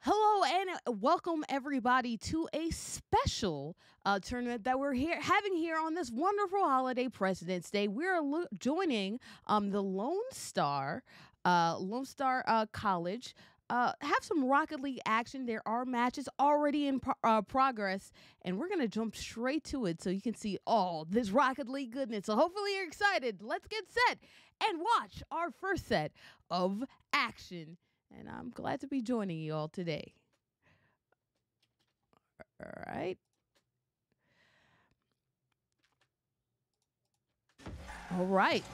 Hello and welcome everybody to a special tournament that we're having here on this wonderful holiday, President's Day. We're joining the Lone Star College. Have some Rocket League action. There are matches already in progress, and we're gonna jump straight to it so you can see all this Rocket League goodness. So hopefully you're excited. Let's get set and watch our first set of action. And I'm glad to be joining you all today. All right. All right.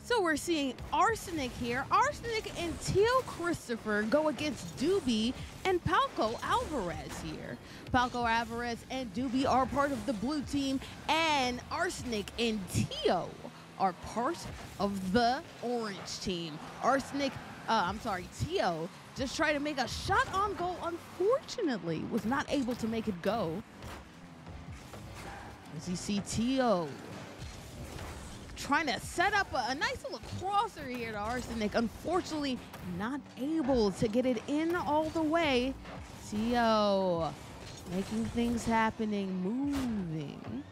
So we're seeing Arsenic here. Arsenic and Teal Christopher go against Doobie and Palco Alvarez here. Palco Alvarez and Doobie are part of the blue team, and Arsenic and Tio are part of the orange team. Tio just tried to make a shot on goal. Unfortunately, was not able to make it go. As you see Tio trying to set up a nice little crosser here to Arsenic. Unfortunately, not able to get it in all the way. Tio making things happening, moving.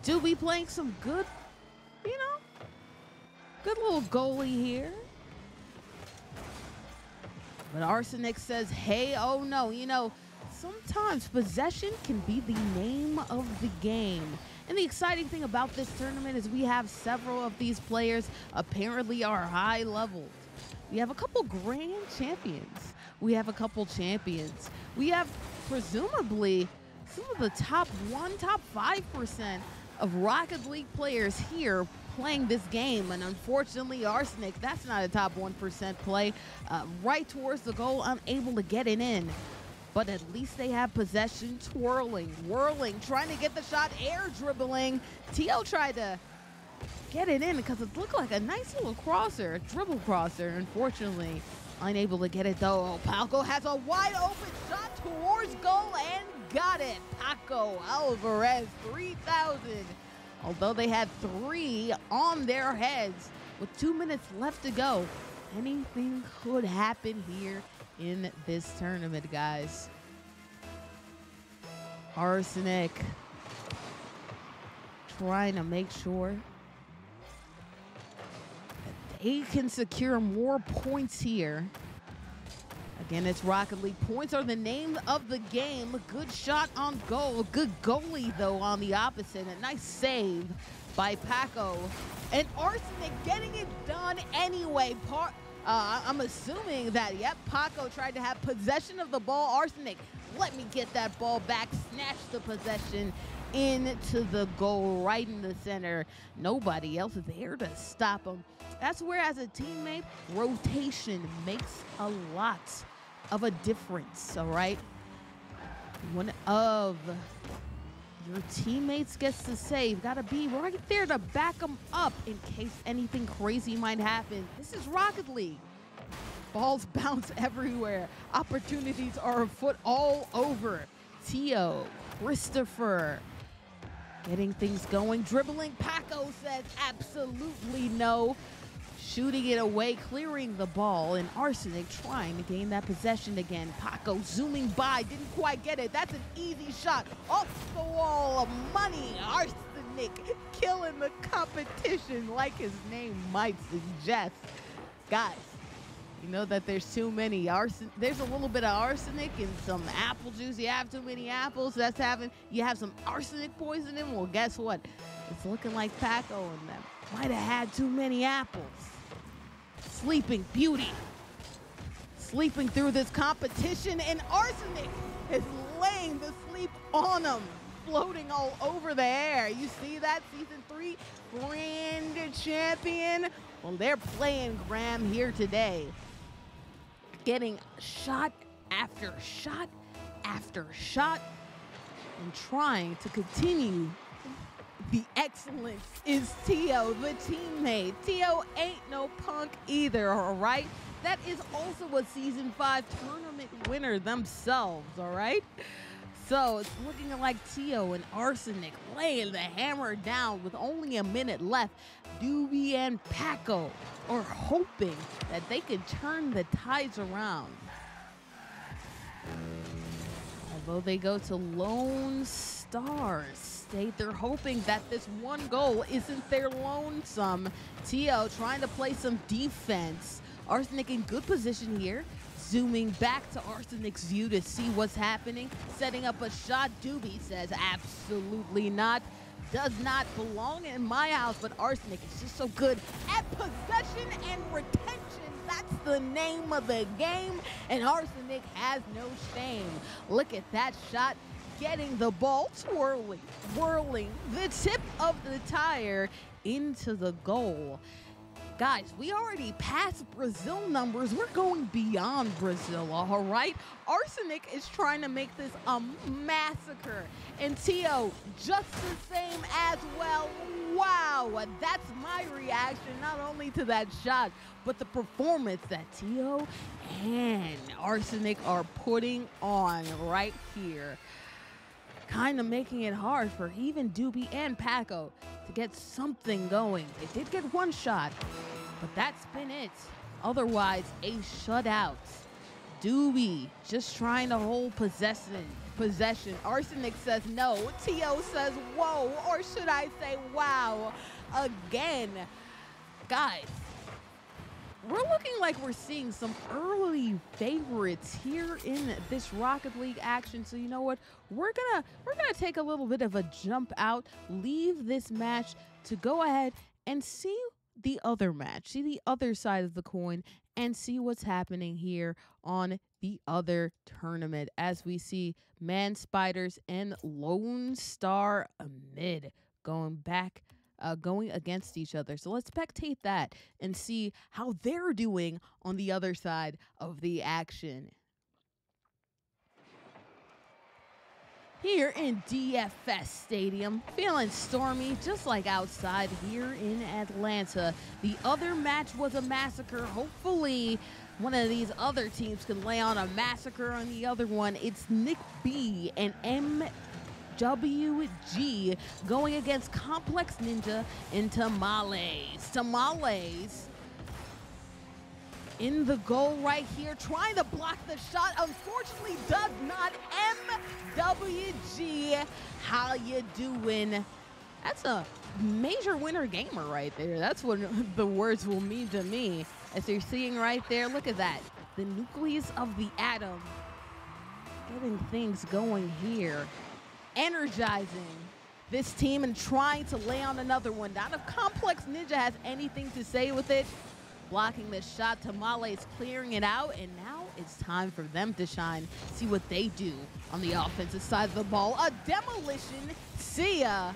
Doobie playing some good, good little goalie here. But Arsenic says, hey, oh no. Sometimes possession can be the name of the game. And the exciting thing about this tournament is we have several of these players apparently are high leveled. We have a couple grand champions. We have a couple champions. We have presumably some of the top 5% of Rocket League players here playing this game, and unfortunately Arsenic, that's not a top 1% play, right towards the goal, unable to get it in. But at least they have possession, whirling, trying to get the shot, air dribbling. Tio tried to get it in because it looked like a nice little crosser, dribble crosser. Unfortunately, unable to get it though. Palco has a wide open shot towards goal and got it. Paco Alvarez, 3,000. Although they had 3 on their heads with 2 minutes left to go, anything could happen here in this tournament, guys. Arsenic trying to make sure that they can secure more points here. Again, it's Rocket League. Points are the name of the game. A good shot on goal. A good goalie, though, on the opposite. A nice save by Paco. And Arsenic getting it done anyway. I'm assuming that, yep, Paco tried to have possession of the ball. Arsenic, let me get that ball back. Snatch the possession into the goal, right in the center. Nobody else there to stop him. That's where, as a teammate, rotation makes a lot of a difference, all right? One of your teammates gets the save. Gotta be right there to back them up in case anything crazy might happen. This is Rocket League. Balls bounce everywhere. Opportunities are afoot all over. Tio, Christopher, getting things going. Dribbling, Paco says absolutely no. Shooting it away, clearing the ball, and Arsenic trying to gain that possession again. Paco zooming by, didn't quite get it. That's an easy shot off the wall of money. Arsenic killing the competition like his name might suggest. Guys, you know that there's too many there's a little bit of arsenic in some apple juice. You have too many apples, you have some arsenic poisoning. Well, guess what? It's looking like Paco and them might have had too many apples. Sleeping Beauty, sleeping through this competition, and Arsenic is laying the sleep on him, floating all over the air. You see that? Season 3 grand champion. Well, they're playing Graham here today, getting shot after shot after shot and trying to continue. The excellence is Tio, the teammate. Tio ain't no punk either, all right? That is also a Season 5 tournament winner themselves, all right? So it's looking like Tio and Arsenic laying the hammer down with only a minute left. Doobie and Paco are hoping that they can turn the tides around. Although they go to Lone Star State, they're hoping that this one goal isn't their lonesome. Tio trying to play some defense. Arsenic in good position here. Zooming back to Arsenic's view to see what's happening. Setting up a shot. Doobie says absolutely not. Does not belong in my house, but Arsenic is just so good at possession and retention. That's the name of the game, and Arsenic has no shame. Look at that shot, getting the ball whirling the tip of the tire into the goal. Guys, we already passed Brazil numbers. We're going beyond Brazil, all right? Arsenic is trying to make this a massacre. And Tio, just the same as well. Wow, that's my reaction, not only to that shot, but the performance that Tio and Arsenic are putting on right here. Kind of making it hard for even Doobie and Paco to get something going. They did get one shot, but that's been it. Otherwise, a shutout. Doobie just trying to hold possession. Arsenic says no. Tio says whoa, or should I say wow again. Guys, we're looking like we're seeing some early favorites here in this Rocket League action. So you know what? We're gonna take a little bit of a jump out, leave this match to go ahead and see the other match, see the other side of the coin, and see what's happening here on the other tournament as we see Man Spiders and Lone Star Amid going against each other. So let's spectate that and see how they're doing on the other side of the action. Here in DFS Stadium, feeling stormy just like outside here in Atlanta. The other match was a massacre. Hopefully one of these other teams can lay on a massacre on the other one. It's Nick B and MWG going against Complex Ninja and Tamales. Tamales in the goal right here, trying to block the shot. Unfortunately, does not. MWG, how you doing? That's a major winner gamer right there. That's what the words will mean to me. As you're seeing right there, look at that. The nucleus of the atom. Getting things going here. Energizing this team and trying to lay on another one. Not if Complex Ninja has anything to say with it. Blocking the shot, Tamales clearing it out, and now it's time for them to shine. See what they do on the offensive side of the ball. A demolition, Sia.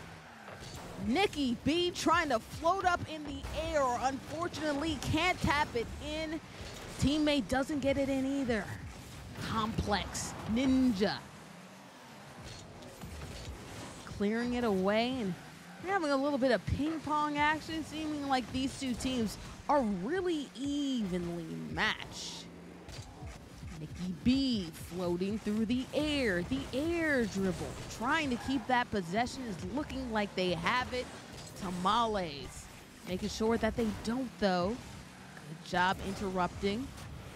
Nikki B trying to float up in the air, unfortunately can't tap it in. Teammate doesn't get it in either. Complex Ninja clearing it away, and we're having a little bit of ping pong action, seeming like these two teams are really evenly matched. Nikki B floating through the air dribble, trying to keep that possession, is looking like they have it. Tamales making sure that they don't though. Good job interrupting,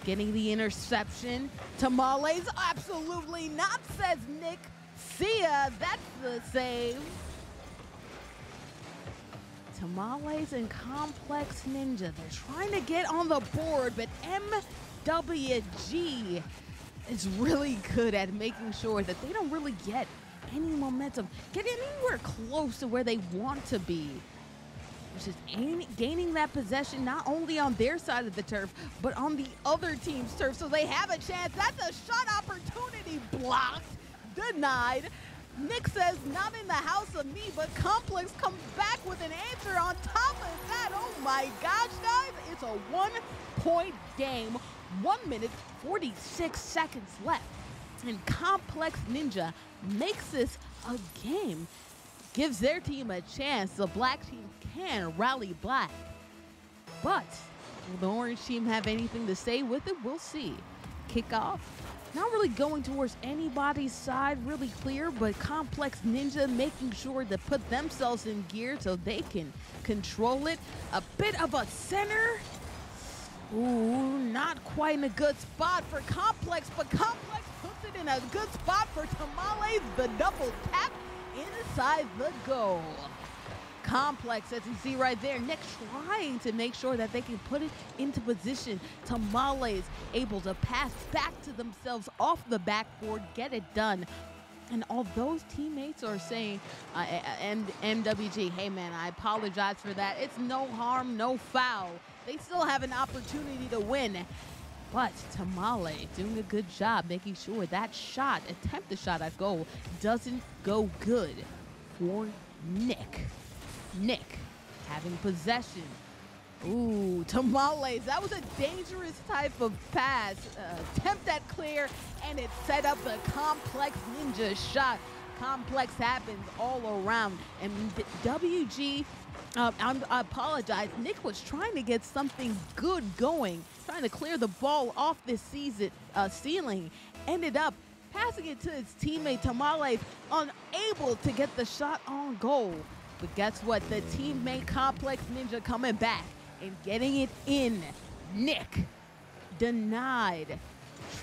getting the interception. Tamales, absolutely not, says Nick. Sia, that's the save. Tamales and Complex Ninja, they're trying to get on the board, but MWG is really good at making sure that they don't really get any momentum, get anywhere close to where they want to be. Which is gaining that possession not only on their side of the turf, but on the other team's turf, so they have a chance. That's a shot opportunity, blocked, denied. Nick says, not in the house of me, but Complex comes back with an answer on top of that. Oh my gosh, guys, it's a 1-point game. 1 minute, 46 seconds left. And Complex Ninja makes this a game. Gives their team a chance. The black team can rally black. But will the orange team have anything to say with it? We'll see. Kickoff. Not really going towards anybody's side, really clear, but Complex Ninja making sure to put themselves in gear so they can control it. A bit of a center Ooh, not quite in a good spot for Complex, but Complex puts it in a good spot for Tamales. The double tap inside the goal. Complex, as you see right there, Nick trying to make sure that they can put it into position. Tamales able to pass back to themselves off the backboard, get it done. And all those teammates are saying, and MWG, hey man, I apologize for that. It's no harm, no foul. They still have an opportunity to win. But Tamale doing a good job making sure that shot, attempted shot at goal, doesn't go good for Nick. Nick having possession. Ooh, Tamales, that was a dangerous type of pass. Attempt at clear, and it set up the Complex Ninja shot. Complex happens all around. And WG, I apologize, Nick was trying to get something good going, trying to clear the ball off this ceiling. Ended up passing it to his teammate Tamales, unable to get the shot on goal. But guess what? The teammate Complex Ninja coming back and getting it in. Nick denied,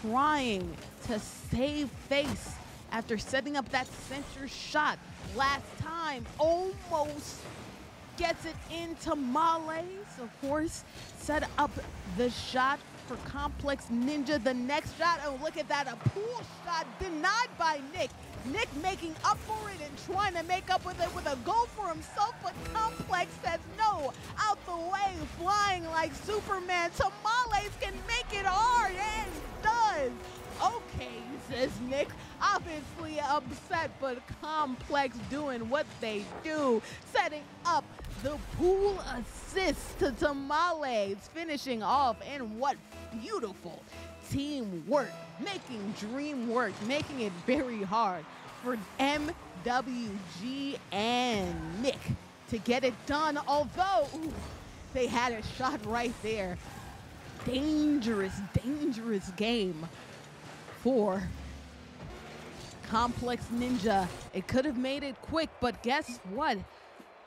trying to save face after setting up that center shot last time. Almost gets it into Tamales. Of course, set up the shot for Complex Ninja. The next shot, oh, look at that, a pool shot denied by Nick. Nick making up for it and trying to make up with it with a goal for himself, but Complex says no. Out the way, flying like Superman. Tamales can make it hard, and does. Okay, says Nick, obviously upset, but Complex doing what they do, setting up the pool assist to Tamales, finishing off, and what beautiful teamwork, making dream work, making it very hard for MWG and Nick to get it done, although they had a shot right there. Dangerous, dangerous game for Complex Ninja. It could have made it quick, but guess what?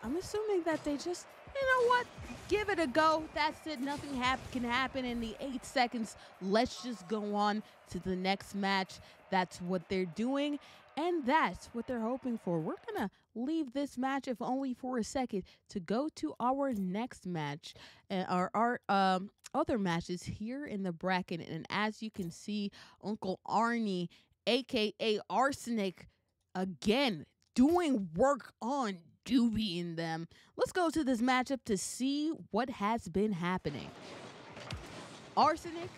I'm assuming that they just, you know what, give it a go. That's it. Nothing can happen in the 8 seconds. Let's just go on to the next match. That's what they're doing, and that's what they're hoping for. We're going to leave this match, if only for a second, to go to our next match, our other matches here in the bracket. And as you can see, Uncle Arnie, a.k.a. Arsenic, again, doing work on Doobie in them. Let's go to this matchup to see what has been happening. Arsenic,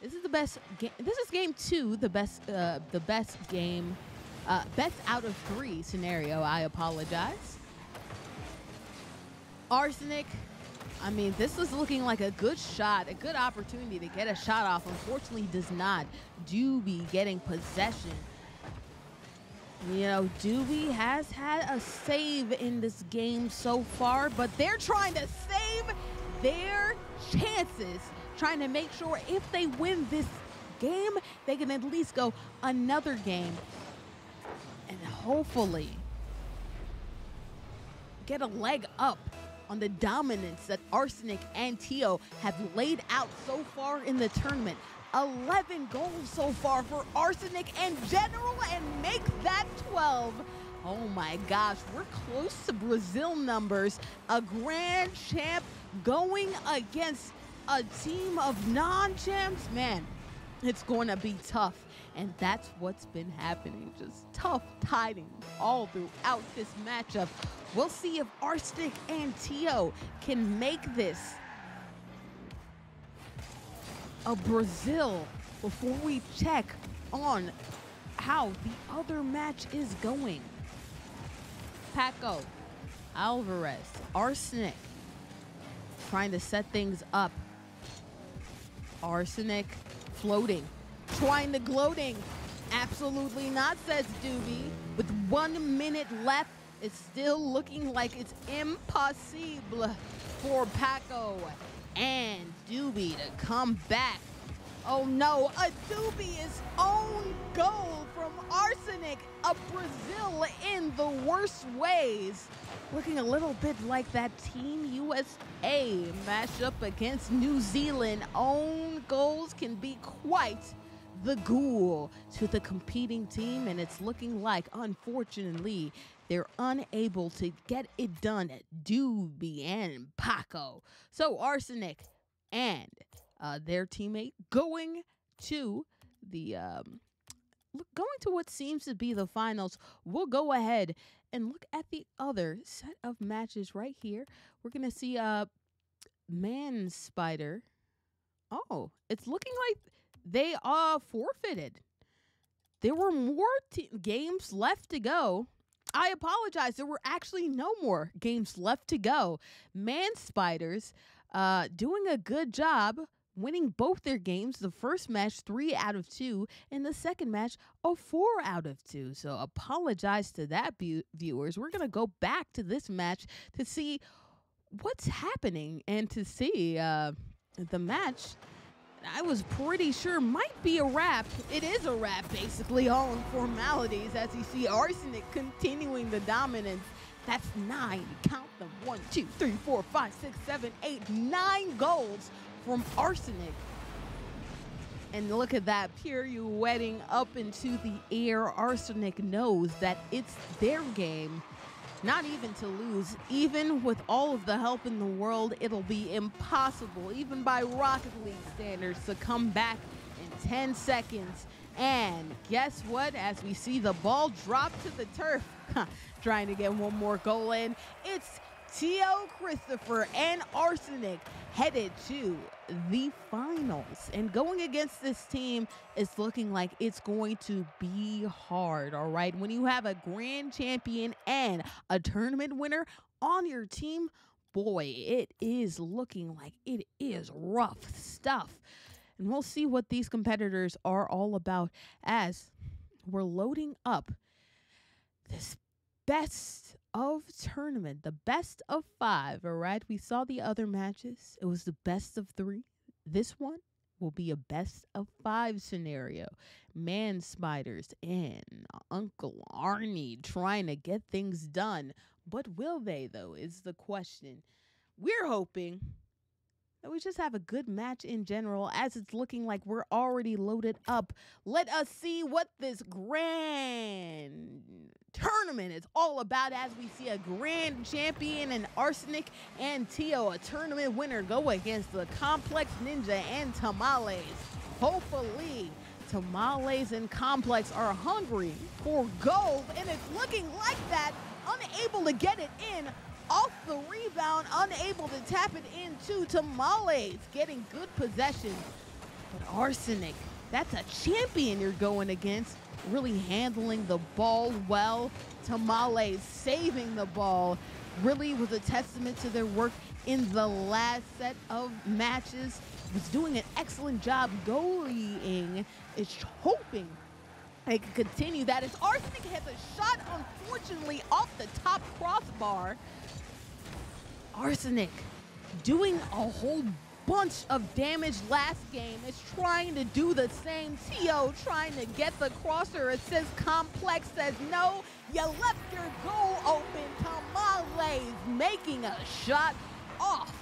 this is the best game. This is game 2, the best game, best out of 3 scenario. I apologize. Arsenic, I mean, this is looking like a good shot, a good opportunity to get a shot off. Unfortunately, does not. Doobie getting possession. You know, Doobie has had a save in this game so far, but they're trying to save their chances, trying to make sure if they win this game, they can at least go another game and hopefully get a leg up on the dominance that Arsenic and Tio have laid out so far in the tournament. 11 goals so far for Arsenic and General, and make that 12. Oh my gosh, we're close to Brazil numbers. A grand champ going against a team of non-champs. Man, it's going to be tough. And that's what's been happening. Just tough tidings all throughout this matchup. We'll see if Arsenic and Tio can make this a Brazil before we check on how the other match is going. Paco, Alvarez, Arsenic trying to set things up. Arsenic floating, trying to gloating. Absolutely not, says Doobie. With 1 minute left, it's still looking like it's impossible for Paco and Doobie to come back Oh no, a dubious own goal from Arsenic of Brazil in the worst ways. Looking a little bit like that Team USA matchup against New Zealand. Own goals can be quite the ghoul to the competing team, and it's looking like, unfortunately, they're unable to get it done at Doobie and Paco. So Arsenic and their teammate going to the going to what seems to be the finals. We'll go ahead and look at the other set of matches right here. We're gonna see Man Spider. Oh, it's looking like they forfeited. There were more games left to go. I apologize. There were actually no more games left to go. Man Spiders doing a good job, winning both their games. The first match, 3 out of 2, and the second match, a 4 out of 2. So apologize to that, viewers. We're going to go back to this match to see what's happening and to see the match I was pretty sure might be a wrap. It is a wrap, basically, all in formalities, as you see Arsenic continuing the dominance. That's 9. Count them. 1, 2, 3, 4, 5, 6, 7, 8, 9 goals from Arsenic. And look at that, pirouetting up into the air. Arsenic knows that it's their game, not even to lose. Even with all of the help in the world, it'll be impossible, even by Rocket League standards, to come back in 10 seconds. And guess what? As we see the ball drop to the turf, trying to get one more goal in, it's Tio Christopher and Arsenic headed to the finals. And going against this team is looking like it's going to be hard, all right? When you have a grand champion and a tournament winner on your team, boy, it is looking like it is rough stuff. And we'll see what these competitors are all about as we're loading up this best of tournament, the best of 5, all right? We saw the other matches. It was the best of 3. This one will be a best of 5 scenario. Man Spiders and Uncle Arnie trying to get things done. But will they, though, is the question. We're hoping that we just have a good match in general, as it's looking like we're already loaded up. Let us see what this grand tournament is all about, as we see a grand champion in Arsenic and Tio, a tournament winner, go against the Complex Ninja and Tamales. Hopefully, Tamales and Complex are hungry for gold, and it's looking like that. Unable to get it in. Off the rebound, unable to tap it into Tamales, getting good possession. But Arsenic, that's a champion you're going against, really handling the ball well. Tamales saving the ball, really was a testament to their work in the last set of matches. Was doing an excellent job goalying, is hoping they can continue that. As Arsenic has a shot, unfortunately, off the top crossbar. Arsenic doing a whole bunch of damage last game is trying to do the same. Tio trying to get the crosser. It says Complex says no. You left your goal open. Tamales making a shot off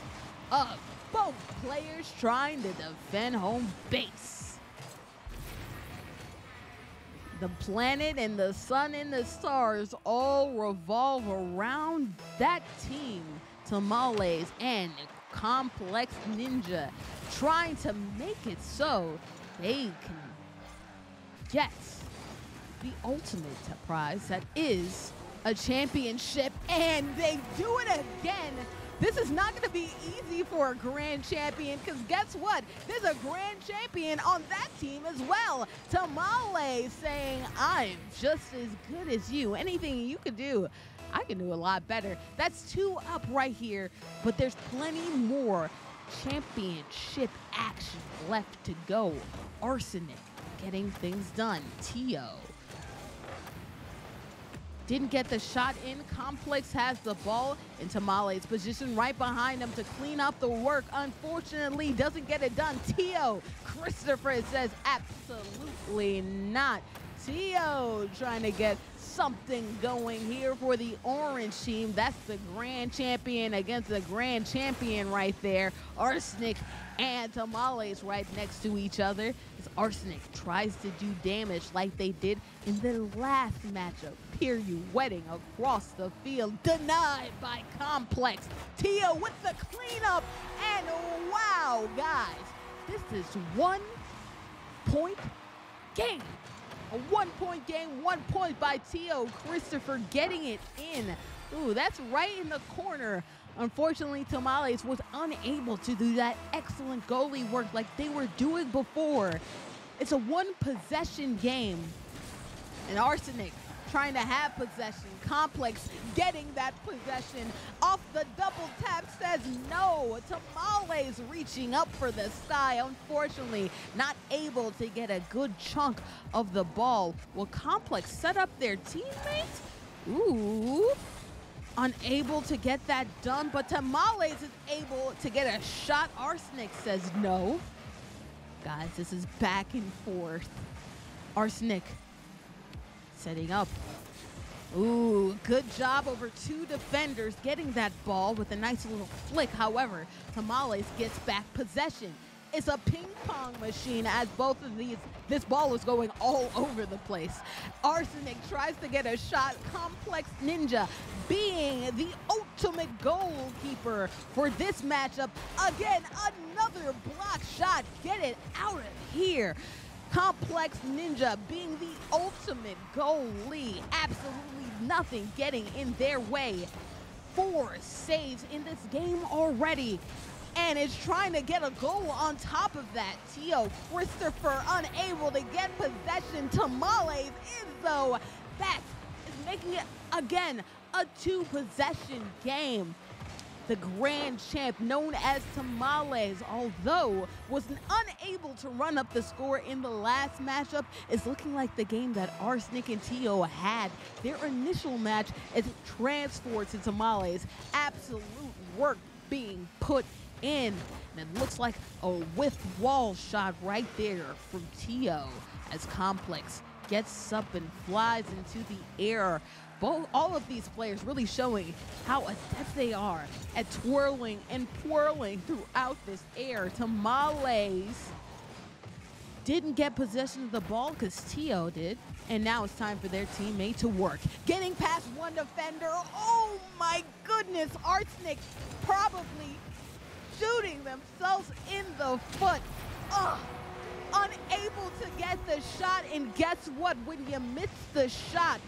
of both players trying to defend home base. The planet and the sun and the stars all revolve around that team. Tamales and Complex Ninja trying to make it so they can get the ultimate prize that is a championship, and they do it again. This is not going to be easy for a grand champion, because guess what? There's a grand champion on that team as well. Tamales saying, I'm just as good as you. Anything you can do, I can do a lot better. That's 2 up right here, but there's plenty more championship action left to go. Arsenic getting things done. Tio didn't get the shot in. Complex has the ball in Tamales' position right behind him to clean up the work. Unfortunately, doesn't get it done. Tio Christopher says absolutely not. Tio trying to get something going here for the orange team. That's the grand champion against the grand champion right there. Arsenic and Tamales right next to each other as Arsenic tries to do damage like they did in the last matchup. Pirouetting across the field, denied by Complex. Tio with the cleanup, and wow, guys, this is 1 point game. A 1-point game, 1 point by Tio Christopher getting it in. Ooh, that's right in the corner. Unfortunately, Tamales was unable to do that excellent goalie work like they were doing before. It's a 1-possession game. And Arsenic trying to have possession. Complex getting that possession off the double tap says no. Tamales reaching up for the sky. Unfortunately, not able to get a good chunk of the ball. Will Complex set up their teammates? Ooh. Unable to get that done, but Tamales is able to get a shot. Arsenic says no. Guys, this is back and forth. Arsenic setting up. Ooh, good job over 2 defenders getting that ball with a nice little flick. However, Tamales gets back possession. It's a ping pong machine as both of this ball is going all over the place. Arsenic tries to get a shot. Complex Ninja being the ultimate goalkeeper for this matchup. Again, another block shot. Get it out of here. Complex Ninja being the ultimate goalie. Absolutely nothing getting in their way. 4 saves in this game already. And is trying to get a goal on top of that. Tio Christopher unable to get possession. Tamales is though. That is making it, again, a 2-possession game. The grand champ, known as Tamales, although was unable to run up the score in the last matchup, is looking like the game that Arsenic and Tio had. Their initial match is transferred to Tamales. Absolute work being put in. And it looks like a whiff wall shot right there from Tio as Complex gets up and flies into the air. All of these players really showing how adept they are at twirling and twirling throughout this air. Tamales didn't get possession of the ball because Tio did. And now it's time for their teammate to work. Getting past 1 defender. Oh my goodness. Arsenic probably shooting themselves in the foot. Unable to get the shot. And guess what? When you miss the shot,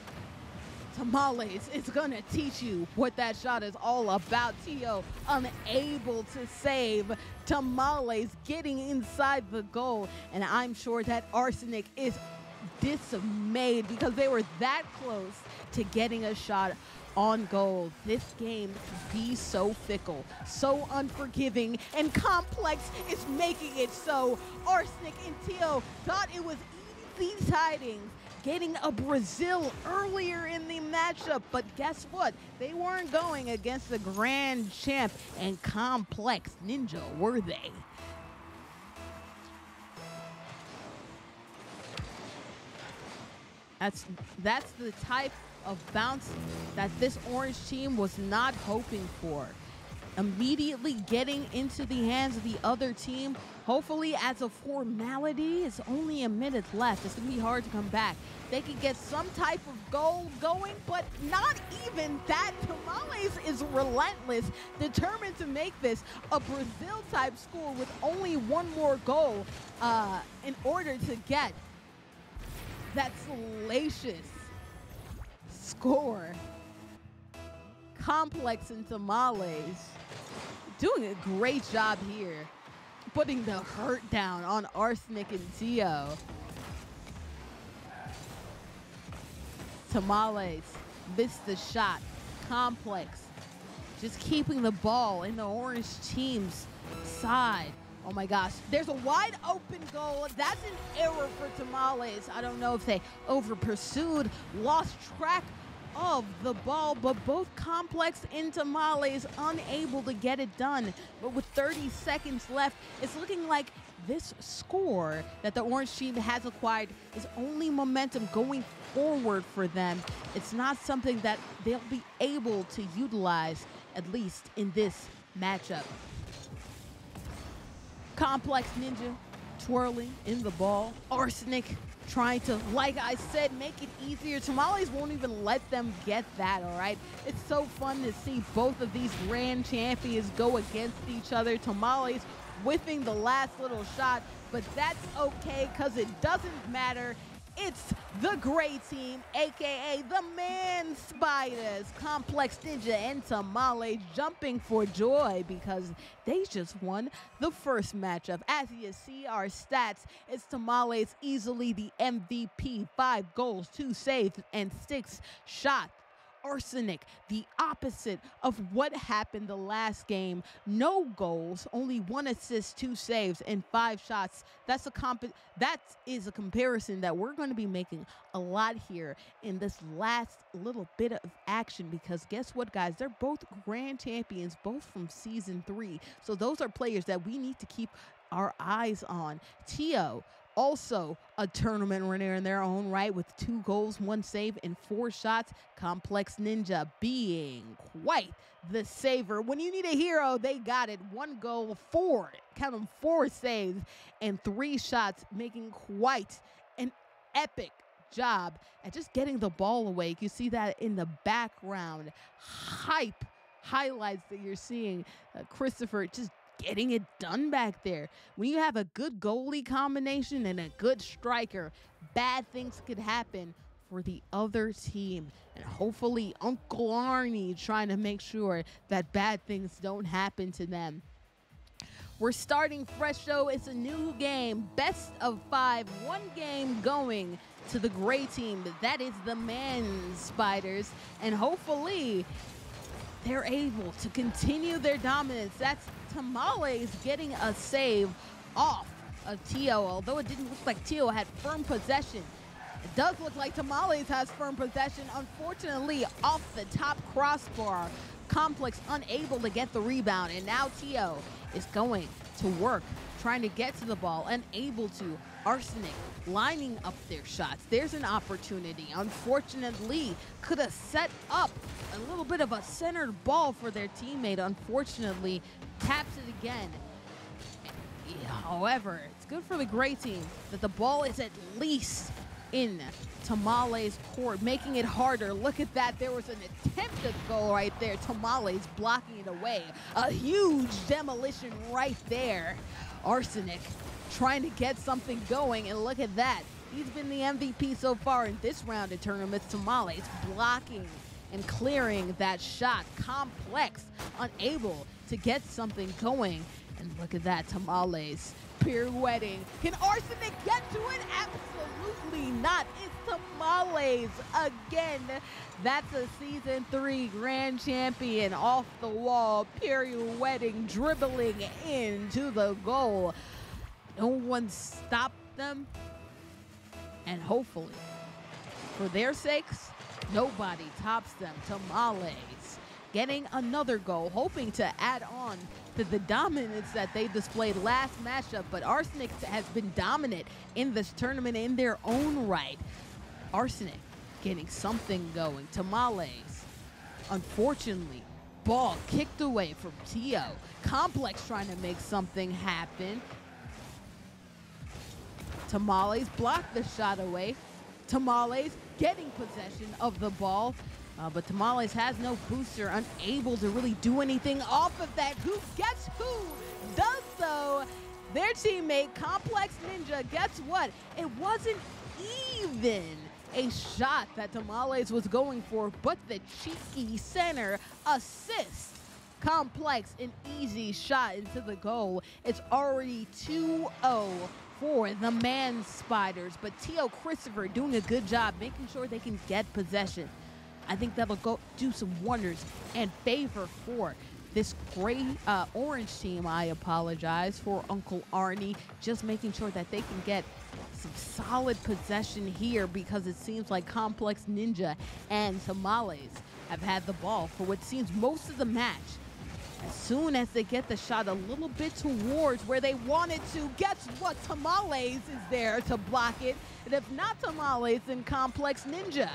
Tamales is gonna teach you what that shot is all about. Tio unable to save. Tamales getting inside the goal. And I'm sure that Arsenic is dismayed because they were that close to getting a shot on goal. This game can be so fickle, so unforgiving, and Complex is making it so. Arsenic and Tio thought it was easy tidings getting a Brazil earlier in the matchup, but guess what? They weren't going against the grand champ and Complex Ninja, were they? That's the type of bounce that this orange team was not hoping for. Immediately getting into the hands of the other team, hopefully as a formality. It's only a minute left. It's going to be hard to come back. They could get some type of goal going, but not even that. Tamales is relentless, determined to make this a Brazil-type score with only 1 more goal in order to get that salacious score. Complex and Tamales doing a great job here, putting the hurt down on Arsenic and Tio. Tamales missed the shot. Complex just keeping the ball in the orange team's side. Oh my gosh, there's a wide open goal. That's an error for Tamales. I don't know if they over pursued, lost track of the ball, but both Complex and Tamales unable to get it done. But with 30 seconds left, it's looking like this score that the orange team has acquired is only momentum going forward for them. It's not something that they'll be able to utilize, at least in this matchup. Complex Ninja twirling in the ball. Arsenic trying to, like I said, make it easier. Tamales won't even let them get that, all right? It's so fun to see both of these grand champions go against each other. Tamales whiffing the last little shot, but that's okay because it doesn't matter. It's the gray team, aka the Man Spiders, Complex Ninja and Tamales jumping for joy because they just won the first matchup. As you see our stats, it's Tamales easily the MVP, 5 goals, 2 saves, and 6 shots. Arsenic, the opposite of what happened the last game. No goals, only 1 assist, 2 saves, and 5 shots. That is a comparison that we're going to be making a lot here in this last little bit of action, because guess what, guys? They're both grand champions, both from Season 3. So those are players that we need to keep our eyes on. Tio, also a tournament winner in their own right with 2 goals, 1 save, and 4 shots. Complex Ninja being quite the saver. When you need a hero, they got it. 1 goal, 4 saves, and 3 shots, making quite an epic job at just getting the ball away. You can see that in the background. Highlights that you're seeing. Christopher just getting it done back there. When you have a good goalie combination and a good striker, bad things could happen for the other team. And hopefully Uncle Arnie trying to make sure that bad things don't happen to them. We're starting fresh, though. It's a new game, best of 5, 1 game going to the gray team. That is the Man Spiders, and hopefully they're able to continue their dominance. That's Tamales getting a save off of Tio, although it didn't look like Tio had firm possession. It does look like Tamales has firm possession. Unfortunately, off the top crossbar, Complex unable to get the rebound, and now Tio is going to work, trying to get to the ball, unable to. Arsenic lining up their shots. There's an opportunity. Unfortunately, could have set up a little bit of a centered ball for their teammate. Unfortunately, taps it again. However, it's good for the gray team that the ball is at least in Tamales' court, making it harder. Look at that. There was an attempted goal right there. Tamales blocking it away. A huge demolition right there. Arsenic trying to get something going, and look at that. He's been the MVP so far in this round of tournaments. Tamales blocking and clearing that shot. Complex unable to get something going, and look at that. Tamales pirouetting. Can Arsenic get to it? Absolutely not. It's Tamales again. That's a Season 3 grand champion off the wall, pirouetting, dribbling into the goal. No one stopped them, and hopefully, for their sakes, nobody tops them. Tamales getting another goal, hoping to add on to the dominance that they displayed last matchup, but Arsenic has been dominant in this tournament in their own right. Arsenic getting something going. Tamales, unfortunately, ball kicked away from Tio. Complex trying to make something happen. Tamales blocked the shot away. Tamales getting possession of the ball, but Tamales has no booster, unable to really do anything off of that. Guess who does so? Their teammate, Complex Ninja. Guess what? It wasn't even a shot that Tamales was going for, but the cheeky center assist. Complex, an easy shot into the goal. It's already 2-0 for the Man Spiders, but Tio Christopher doing a good job making sure they can get possession. I think that'll go do some wonders and favor for this orange team, I apologize, for Uncle Arnie, just making sure that they can get some solid possession here, because it seems like Complex Ninja and Tamales have had the ball for what seems most of the match. As soon as they get the shot a little bit towards where they wanted to, guess what? Tamales is there to block it. And if not Tamales, then Complex Ninja.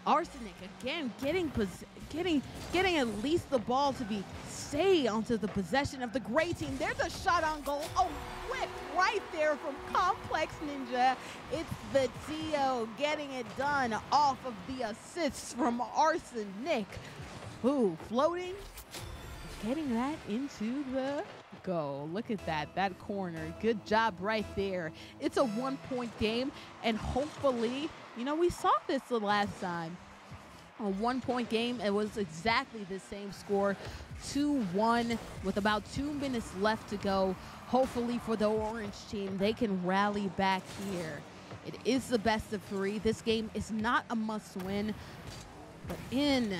Arsenic again getting at least the ball to stay onto the possession of the gray team. There's a shot on goal. Oh, whip right there from Complex Ninja. It's the Tio getting it done off of the assists from Arsenic. Ooh, floating, getting that into the goal. Look at that corner. Good job right there. It's a 1-point game, and hopefully, you know, we saw this the last time. A 1-point game, it was exactly the same score, 2-1 with about 2 minutes left to go. Hopefully for the orange team, they can rally back here. It is the best of 3. This game is not a must-win, but in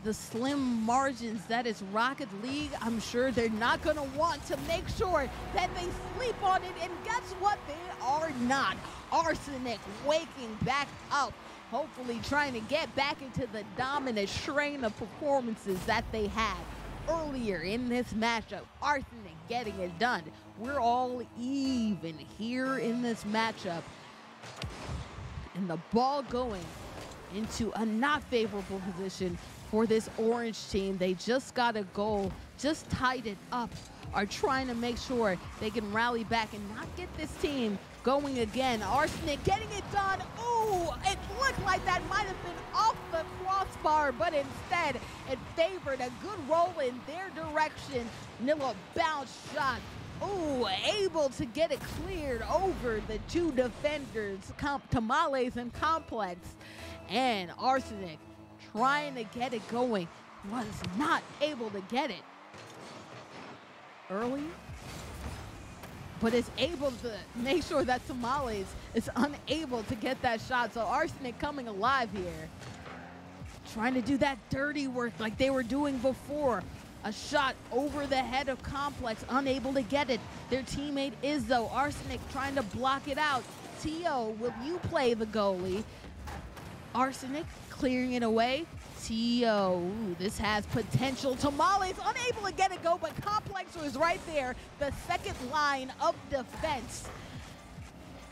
the slim margins that is Rocket League, I'm sure they're not going to want to make sure that they sleep on it. And guess what? They are not. Arsenic waking back up, hopefully trying to get back into the dominant strain of performances that they had earlier in this matchup. Arsenic getting it done. We're all even here in this matchup. And the ball going into a not favorable position for this orange team. They just got a goal, just tied it up, are trying to make sure they can rally back and not get this team going again. Arsenic getting it done. Ooh, it looked like that might have been off the crossbar, but instead it favored a good roll in their direction. Nilla bounce shot. Ooh, able to get it cleared over the 2 defenders, Tamales and Complex. And Arsenic trying to get it going, was not able to get it early, but is able to make sure that Tamales is unable to get that shot. So Arsenic coming alive here, trying to do that dirty work like they were doing before. A shot over the head of Complex, unable to get it. Their teammate is, though. Arsenic trying to block it out. Tio, will you play the goalie? Arsenic clearing it away. Tio, ooh, this has potential. Tamales unable to get it go, but Complex was right there. The second line of defense,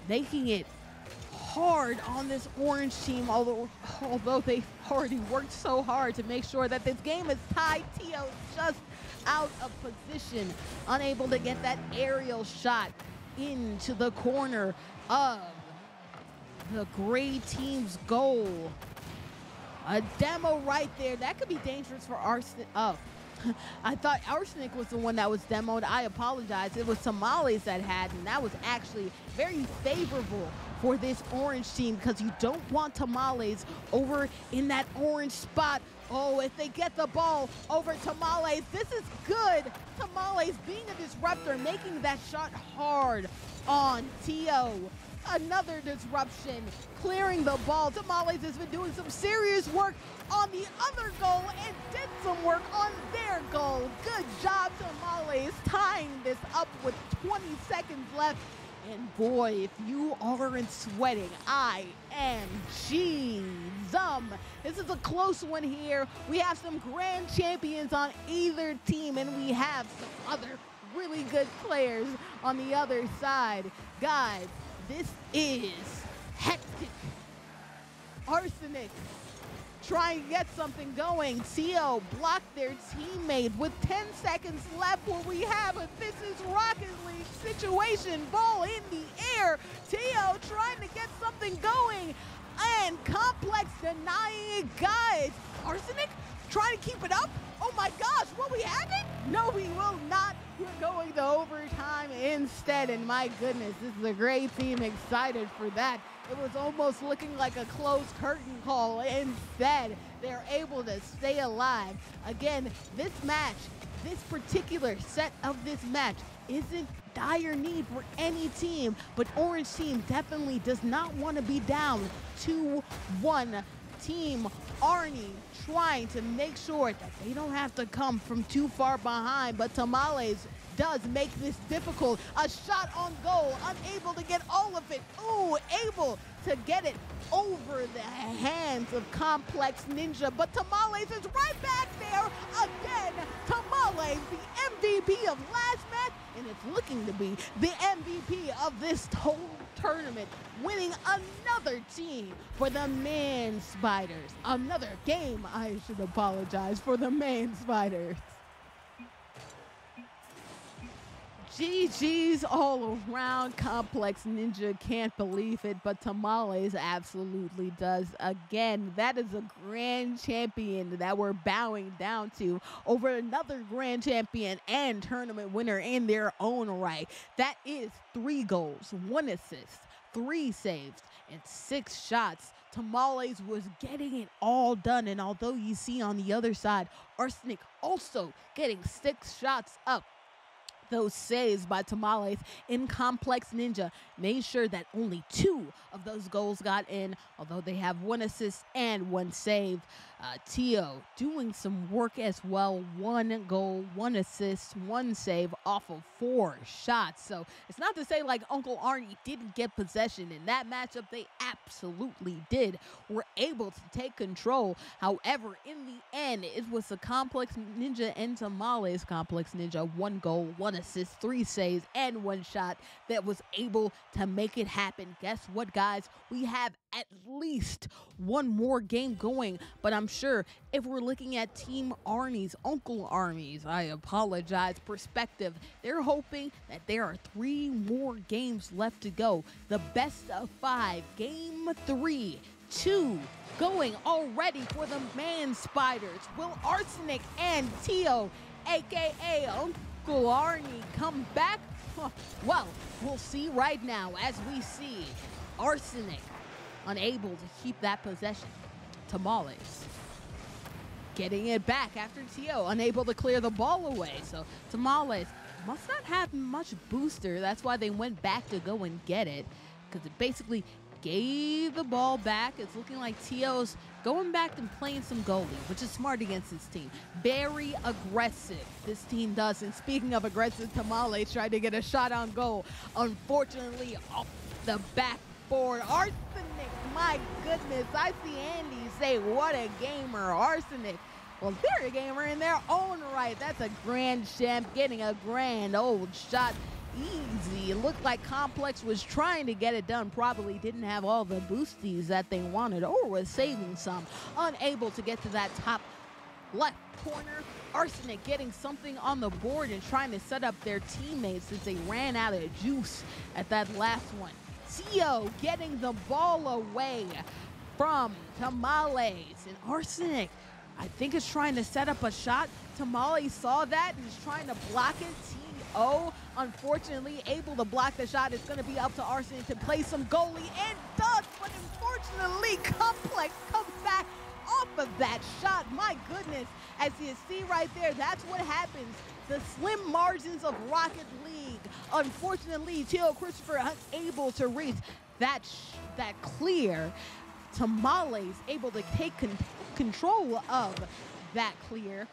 making it hard on this orange team, although they've already worked so hard to make sure that this game is tied. Tio just out of position, unable to get that aerial shot into the corner of the gray team's goal. A demo right there. That could be dangerous for Arsenic. Oh, I thought Arsenic was the one that was demoed. I apologize. It was Tamales that had, and that was actually very favorable for this orange team, because you don't want Tamales over in that orange spot. Oh, if they get the ball over Tamales, this is good. Tamales being a disruptor, making that shot hard on Tio. Another disruption, clearing the ball. Tamales has been doing some serious work on the other goal and did some work on their goal. Good job, Tamales, tying this up with 20 seconds left. And boy, if you aren't sweating, I am This is a close one here. We have some grand champions on either team, and we have some other really good players on the other side. Guys, this is hectic. Arsenic trying to get something going. Tio blocked their teammate with 10 seconds left. What we have a This Is Rocket League situation. Ball in the air. Tio trying to get something going. And Complex denying it. Guys, Arsenic trying to keep it up. Oh my gosh, will we have it? No, we will not. We're going to overtime instead. And my goodness, this is a great team. Excited for that. It was almost looking like a closed curtain call. Instead, they're able to stay alive. Again, this match, this particular set of this match isn't dire need for any team, but Orange team definitely does not want to be down 2-1 Team Arnie trying to make sure that they don't have to come from too far behind, but Tamales does make this difficult. A shot on goal, unable to get all of it. Ooh, able to get it over the hands of Complex Ninja, but Tamales is right back there again. Tamales, the MVP of last match, and it's looking to be the MVP of this whole tournament, winning another team for the Man Spiders. Another game, I should apologize, for the Man Spiders. GG's all around. Complex Ninja can't believe it, but Tamales absolutely does. Again, that is a grand champion that we're bowing down to over another grand champion and tournament winner in their own right. That is 3 goals, 1 assist, 3 saves, and 6 shots. Tamales was getting it all done, and although you see on the other side, Arsenic also getting 6 shots up, those saves by Tamales in Complex Ninja made sure that only 2 of those goals got in, although they have 1 assist and 1 save. Tio doing some work as well. 1 goal, 1 assist, 1 save off of 4 shots. So it's not to say like Uncle Arnie didn't get possession in that matchup. They absolutely did. Were able to take control. However, in the end, it was a Complex Ninja and Tamales Complex Ninja. 1 goal, 1 assist, 3 saves, and 1 shot that was able to make it happen. Guess what, guys? We have at least 1 more game going, but I'm sure if we're looking at Team Arnie's, Uncle Arnie's, I apologize, perspective, they're hoping that there are 3 more games left to go. The best of 5, game 3, 2 going already for the Man Spiders. Will Arsenic and Tio, aka Uncle Arnie, come back? Well, we'll see right now as we see Arsenic unable to keep that possession. Tamales getting it back after Tio unable to clear the ball away. So Tamales must not have much booster. That's why they went back to go and get it, because it basically gave the ball back. It's looking like Tio's going back and playing some goalie, which is smart against this team. Very aggressive, this team does. And speaking of aggressive, Tamales tried to get a shot on goal. Unfortunately, off the backboard. Arsenic, my goodness. I see Andy say, what a gamer, Arsenic. Well, they're a gamer in their own right. That's a grand champ getting a grand old shot. Easy. It looked like Complex was trying to get it done, probably didn't have all the boosties that they wanted or was saving some. Unable to get to that top left corner. Arsenic getting something on the board and trying to set up their teammates since they ran out of juice at that last one. Tio getting the ball away from Tamales, and Arsenic, I think, is trying to set up a shot. Tamales saw that and is trying to block it. Tio, unfortunately, able to block the shot. It's going to be up to Arsenic to play some goalie, and does, but unfortunately, Complex comes back off of that shot. My goodness, as you see right there, that's what happens. The slim margins of Rocket League. Unfortunately, Tio Christopher unable to reach that clear. Tamales able to take control of that clear,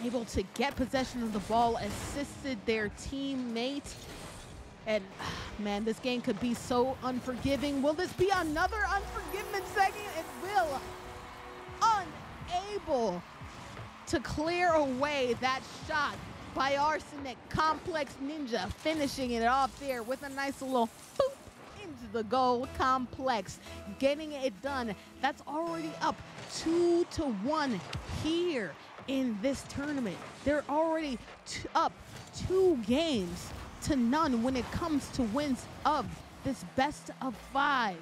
able to get possession of the ball, assisted their teammates. And man, this game could be so unforgiving. Will this be another unforgiving segment? It will. Unable to clear away that shot by Arsenic. Complex Ninja finishing it off there with a nice little boop into the goal. Complex getting it done. That's already up 2-1 here in this tournament. They're already up 2 games to none when it comes to wins of this best of 5.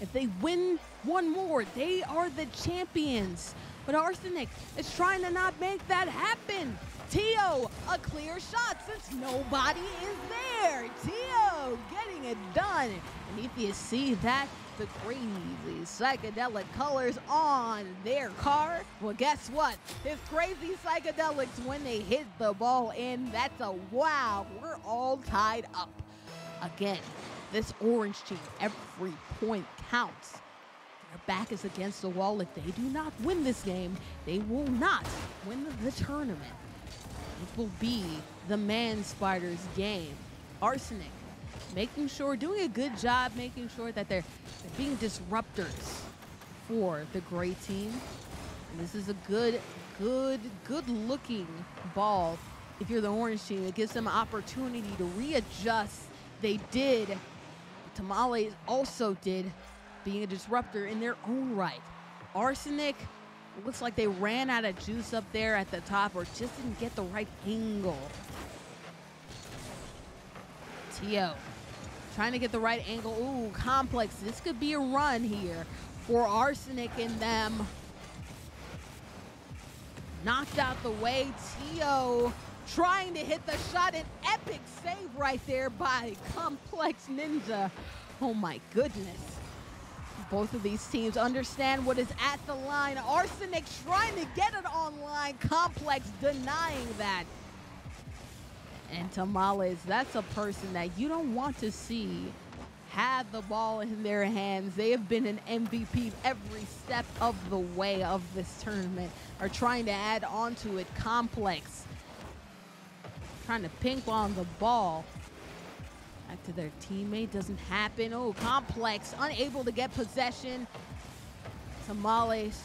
If they win 1 more, they are the champions. But Arsenic is trying to not make that happen. Tio, a clear shot since nobody is there. Tio getting it done. And if you see that, the crazy psychedelic colors on their car, well, guess what? It's crazy psychedelics when they hit the ball in. That's a wow. We're all tied up. Again, this orange team, every point counts. Their back is against the wall. If they do not win this game, they will not win the tournament. It will be the Man Spiders game. Arsenic doing a good job making sure that they're being disruptors for the gray team. And this is a good looking ball. If you're the orange team, it gives them an opportunity to readjust. They did. Tamales also did, being a disruptor in their own right. Arsenic, it looks like they ran out of juice up there at the top or just didn't get the right angle. Tio trying to get the right angle. Ooh, Complex. This could be a run here for Arsenic and them. Knocked out the way. Tio trying to hit the shot. An epic save right there by Complex Ninja. Oh my goodness. Both of these teams understand what is at the line. Arsenic trying to get it online. Complex denying that. And Tamales, that's a person that you don't want to see have the ball in their hands. They have been an MVP every step of the way of this tournament. Are trying to add on to it. Complex trying to ping pong the ball back to their teammate. Doesn't happen. Oh, Complex unable to get possession. Tamales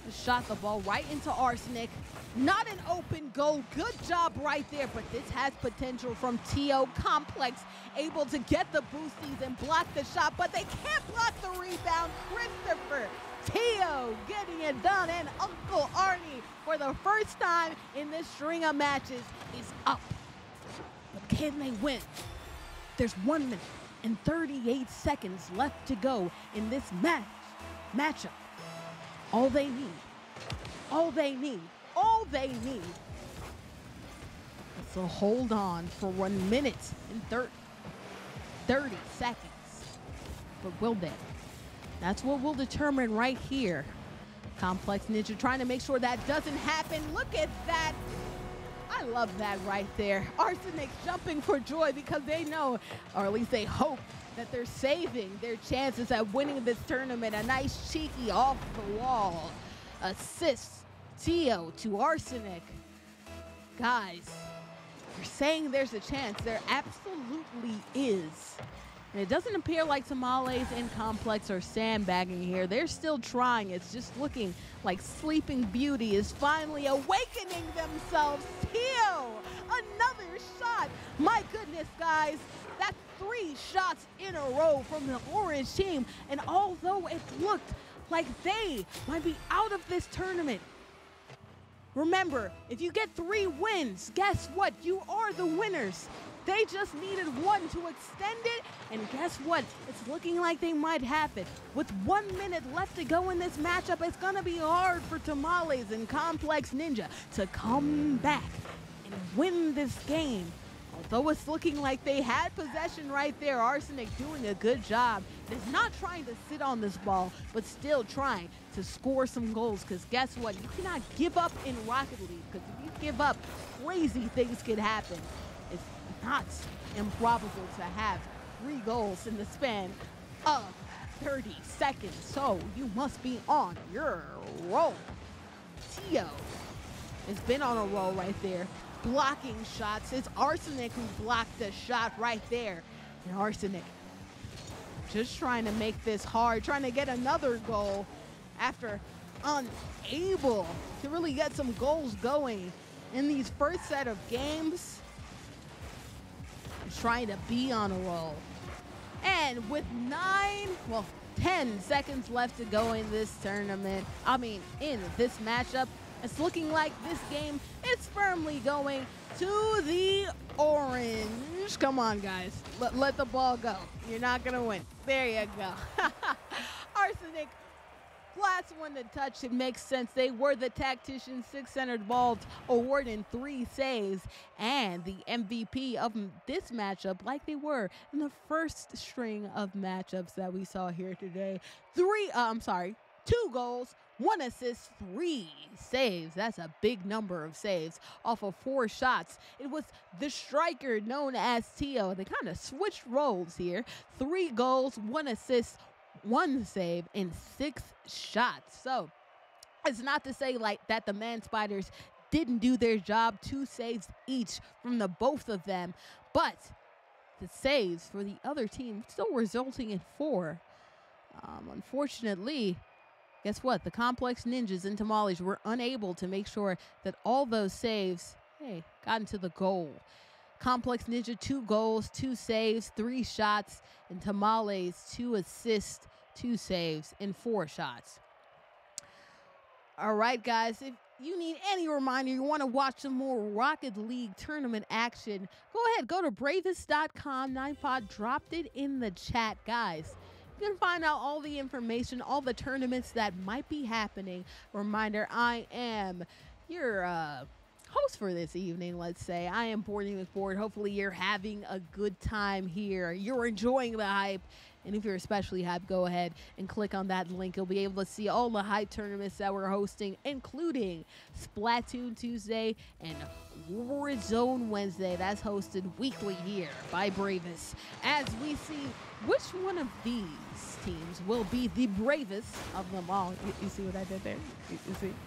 just shot the ball right into Arsenic. Not an open goal. Good job right there, but this has potential from Tio. Complex able to get the boosties and block the shot, but they can't block the rebound. Christopher Tio getting it done, and Uncle Arnie, for the first time in this string of matches, is up. But can they win? There's 1 minute and 38 seconds left to go in this matchup. All they need is to hold on for 1 minute and 30 seconds. But will they? That's what will determine right here. Complex Ninja trying to make sure that doesn't happen. Look at that. I love that right there. Arsenic jumping for joy because they know, or at least they hope, that they're saving their chances at winning this tournament. A nice cheeky off the wall assist. Tio to Arsenic. Guys, you're saying there's a chance. There absolutely is. And it doesn't appear like Tamales and Complex are sandbagging here. They're still trying. It's just looking like Sleeping Beauty is finally awakening themselves. Tio, another shot. My goodness, guys. That's 3 shots in a row from the orange team. And although it looked like they might be out of this tournament, remember, if you get 3 wins, guess what? You are the winners. They just needed 1 to extend it, and guess what? It's looking like they might have it. With 1 minute left to go in this matchup, it's gonna be hard for Tamales and Complex Ninja to come back and win this game. Although it's looking like they had possession right there, Arsenic doing a good job. Is not trying to sit on this ball, but still trying to score some goals. Because guess what? You cannot give up in Rocket League. Because if you give up, crazy things can happen. It's not improbable to have 3 goals in the span of 30 seconds. So you must be on your roll. Tio has been on a roll right there, blocking shots. It's Arsenic who blocked the shot right there. And Arsenic just trying to make this hard, trying to get another goal after unable to really get some goals going in these first set of games. Trying to be on a roll. And with 10 seconds left to go in this tournament, in this matchup, it's looking like this game is firmly going to the orange. Come on, guys. Let the ball go. You're not going to win. There you go. Arsenic, last one to touch. It makes sense. They were the tactician, 600 balls, awarding 3 saves, and the MVP of this matchup, like they were in the first string of matchups that we saw here today. 2 goals, 1 assist, 3 saves. That's a big number of saves off of 4 shots. It was the striker known as Tio. They kind of switched roles here. 3 goals, 1 assist, 1 save in 6 shots. So it's not to say like that the Man Spiders didn't do their job. 2 saves each from the both of them, but the saves for the other team still resulting in 4. Unfortunately, guess what? The Complex Ninjas and Tamales were unable to make sure that all those saves, got into the goal. Complex Ninja 2 goals, 2 saves, 3 shots, and Tamales 2 assists, 2 saves, and 4 shots. All right, guys, if you need any reminder, you want to watch some more Rocket League tournament action, go ahead, go to bravest.com. Ninepod dropped it in the chat, guys. You can find out all the information, all the tournaments that might be happening. Reminder, I am your host for this evening, let's say. I am Boarding with Board. Hopefully you're having a good time here. You're enjoying the hype. And if you're especially hyped, go ahead and click on that link. You'll be able to see all the hype tournaments that we're hosting, including Splatoon Tuesday and Warzone Wednesday. That's hosted weekly here by Bravest. As we see which one of these teams will be the bravest of them all. You see what I did there?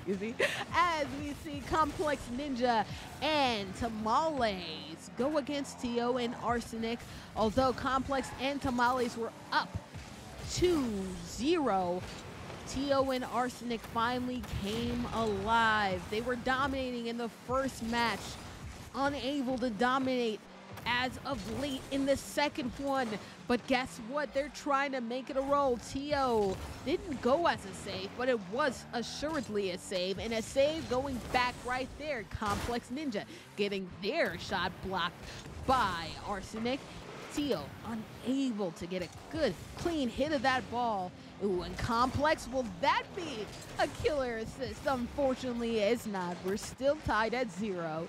You see? As we see Complex Ninja and Tamales go against Tio and Arsenic. Although Complex and Tamales were up 2-0, Tio and Arsenic finally came alive. They were dominating in the first match, unable to dominate as of late in the second one. But guess what? They're trying to make it a roll. Tio didn't go as a save, but it was assuredly a save, and a save going back right there. Complex Ninja getting their shot blocked by Arsenic. Tio unable to get a good, clean hit of that ball. Ooh, and Complex, will that be a killer assist? Unfortunately, it's not. We're still tied at 0.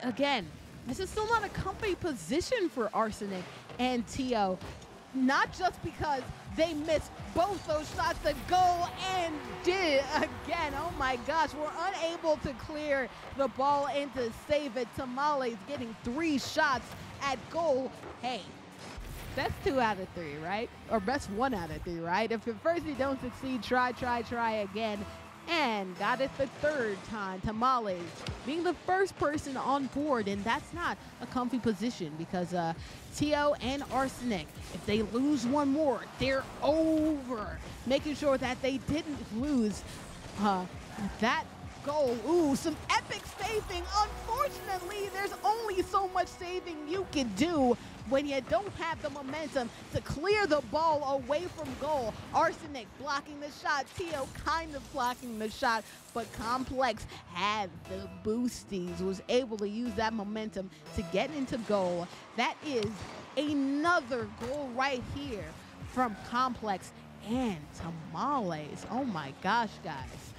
Again, this is still not a comfy position for Arsenic and Tio. Not just because they missed both those shots that goal and did again. Oh my gosh, we're unable to clear the ball and to save it. Tamales getting 3 shots at goal. Hey, that's 2 out of 3, right? Or best 1 out of 3, right? If at first you don't succeed, try again. And got it the 3rd time. Tamales being the first person on board, and that's not a comfy position because Tio and Arsenic, if they lose one more, they're over. Making sure that they didn't lose that goal. Ooh, some epic saving. Unfortunately, there's only so much saving you can do when you don't have the momentum to clear the ball away from goal. Arsenic blocking the shot. Tio kind of blocking the shot, but Complex had the boosties, was able to use that momentum to get into goal. That is another goal right here from Complex and Tamales. Oh my gosh, guys.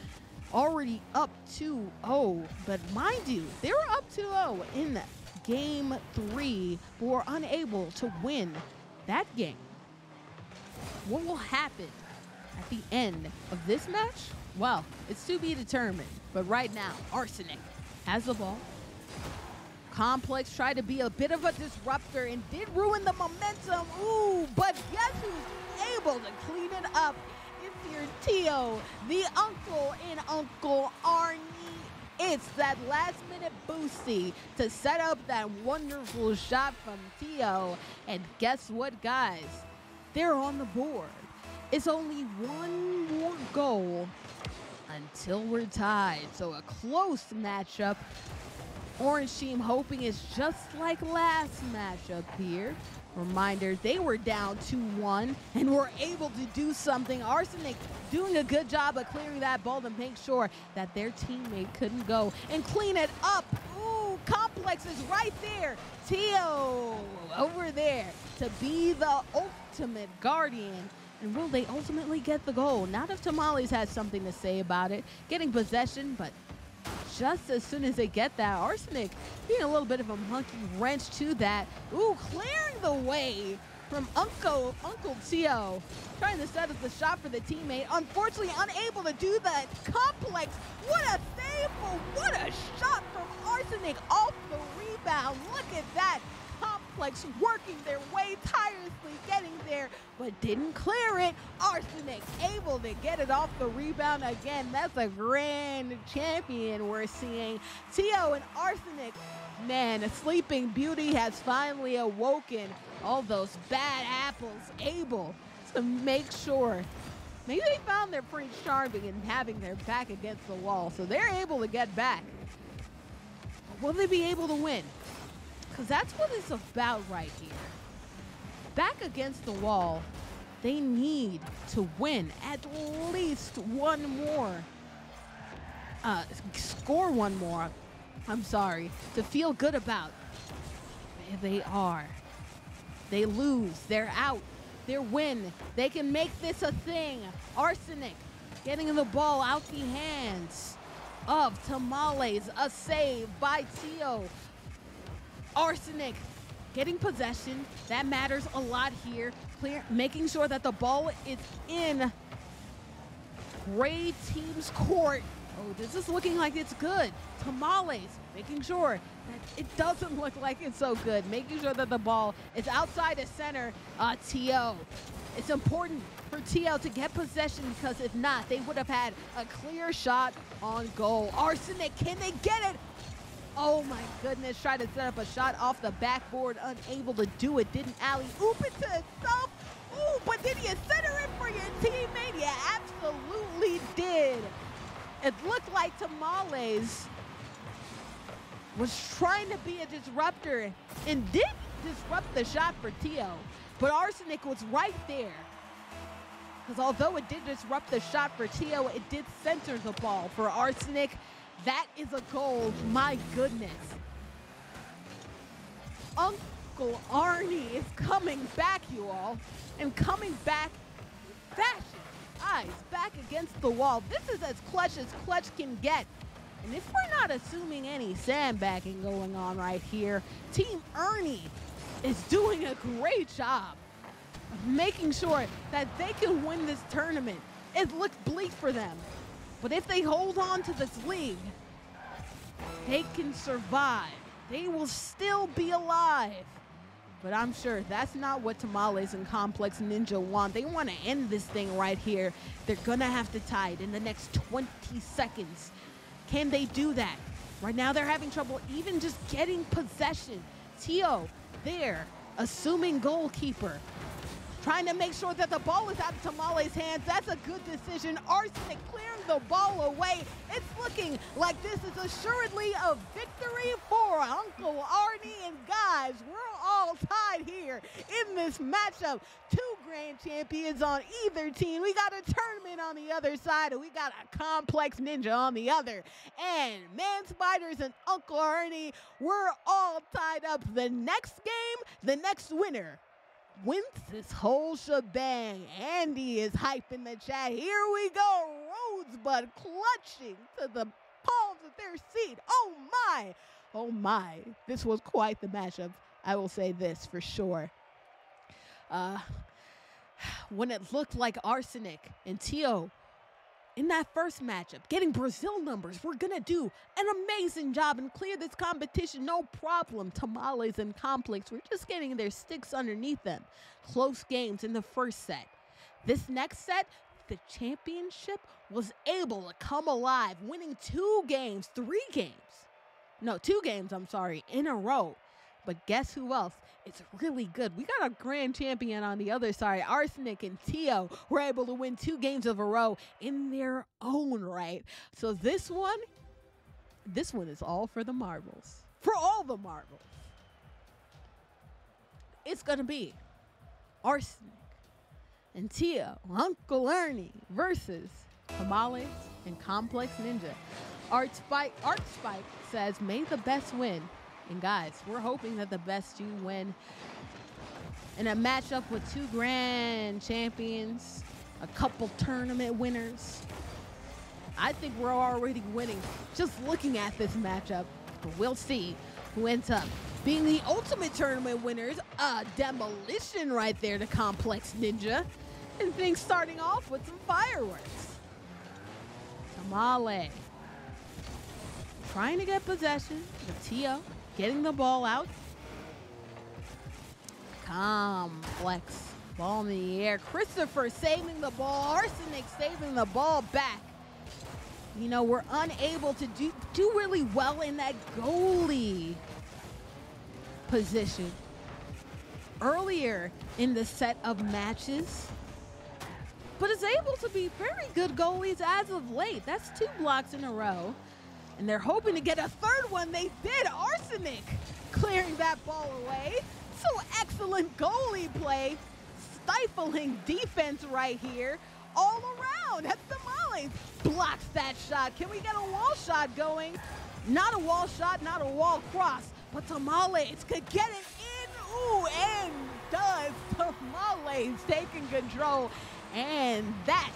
Already up 2-0, but mind you, they were up 2-0 in Game 3, but were unable to win that game. What will happen at the end of this match? Well, it's to be determined, but right now, Arsenic has the ball. Complex tried to be a bit of a disruptor and did ruin the momentum. Ooh, but guess who's able to clean it up? It's your Tio, the uncle in Uncle Arnie. It's that last-minute boosty to set up that wonderful shot from Tio. And guess what, guys? They're on the board. It's only 1 more goal until we're tied. So a close matchup. Orange team hoping it's just like last matchup here. Reminder, they were down 2-1 and were able to do something. Arsenic doing a good job of clearing that ball to make sure that their teammate couldn't go and clean it up. Ooh, Complex is right there. Tio over there to be the ultimate guardian. And will they ultimately get the goal? Not if Tamales has something to say about it. Getting possession, but just as soon as they get that, Arsenic being a little bit of a monkey wrench to that. Ooh, clearing the way from Uncle Tio. Trying to set up the shot for the teammate. Unfortunately, unable to do that. Complex, what a save, what a shot from Arsenic off the rebound. Look at that. Complex Complex working their way tirelessly, getting there, but didn't clear it. Arsenic able to get it off the rebound again. That's a grand champion we're seeing. Tio and Arsenic, man, a sleeping beauty has finally awoken. All those bad apples able to make sure. Maybe they found their Prince Charming and having their back against the wall, so they're able to get back. Will they be able to win? Because that's what it's about right here. Back against the wall, they need to win at least one more. Score one more, I'm sorry, to feel good about. There they are. They lose, they're out. Their win, they can make this a thing. Arsenic getting the ball out the hands of Tamales, a save by Tio. Arsenic getting possession, that matters a lot here. Making sure that the ball is in Gray team's court. Oh, this is looking like it's good. Tamales making sure that it doesn't look like it's so good. Making sure that the ball is outside the center. Tio. It's important for Tio to get possession because if not, they would have had a clear shot on goal. Arsenic, can they get it? Oh my goodness, tried to set up a shot off the backboard, unable to do it. Didn't alley-oop it to itself. Ooh, but did you center it for your teammate? You absolutely did. It looked like Tamales was trying to be a disruptor and did disrupt the shot for Tio, but Arsenic was right there. Because although it did disrupt the shot for Tio, it did center the ball for Arsenic. That is a goal, my goodness. Uncle Arnie is coming back, you all, and coming back fashion. Eyes back against the wall. This is as clutch can get. And if we're not assuming any sandbagging going on right here, Team Ernie is doing a great job of making sure that they can win this tournament. It looks bleak for them, but if they hold on to this league, they can survive. They will still be alive. But I'm sure that's not what Tamales and Complex Ninja want. They want to end this thing right here. They're going to have to tie it in the next 20 seconds. Can they do that? Right now they're having trouble even just getting possession. Tio there, assuming goalkeeper. Trying to make sure that the ball is out of Tamales' hands. That's a good decision. Arsenic clearing the ball away. It's looking like this is assuredly a victory for Uncle Arnie. And guys, we're all tied here in this matchup. Two grand champions on either team. We got a tournament on the other side, and we got a Complex Ninja on the other. And Man Spiders and Uncle Arnie, we're all tied up. The next game, the next winner wins this whole shebang. Andy is hype in the chat. Here we go. Rosebud clutching to the palms of their seat. Oh my. Oh my. This was quite the matchup. I will say this for sure. When it looked like Arsenic and Tio in that first matchup, getting Brazil numbers, we're going to do an amazing job and clear this competition, no problem. Tamales and Complex, we're just getting their sticks underneath them. Close games in the first set. This next set, the championship was able to come alive, winning two games, in a row. But guess who else? It's really good. We got a grand champion on the other side. Arsenic and Tio were able to win 2 games of a row in their own right. So this one is all for the marbles. For all the marbles. It's going to be Arsenic and Tio, Uncle Ernie versus Tamales and Complex Ninja. Art Spike says, may the best win. And guys, we're hoping that the best you win in a matchup with 2 grand champions, a couple tournament winners. I think we're already winning just looking at this matchup. But we'll see who ends up being the ultimate tournament winners. Demolition right there to Complex Ninja. And things starting off with some fireworks. Tamale trying to get possession of Tio. Getting the ball out. Complex. Ball in the air. Christopher saving the ball. Arsenic saving the ball back. You know, we're unable to do really well in that goalie position. Earlier in the set of matches, but is able to be very good goalies as of late. That's 2 blocks in a row. And they're hoping to get a third one. They did. Arsenic clearing that ball away. So excellent goalie play. Stifling defense right here. All around. That's Tamales. Blocks that shot. Can we get a wall shot going? Not a wall shot, not a wall cross. But Tamales could get it in. Ooh, and does. Tamales taking control. And that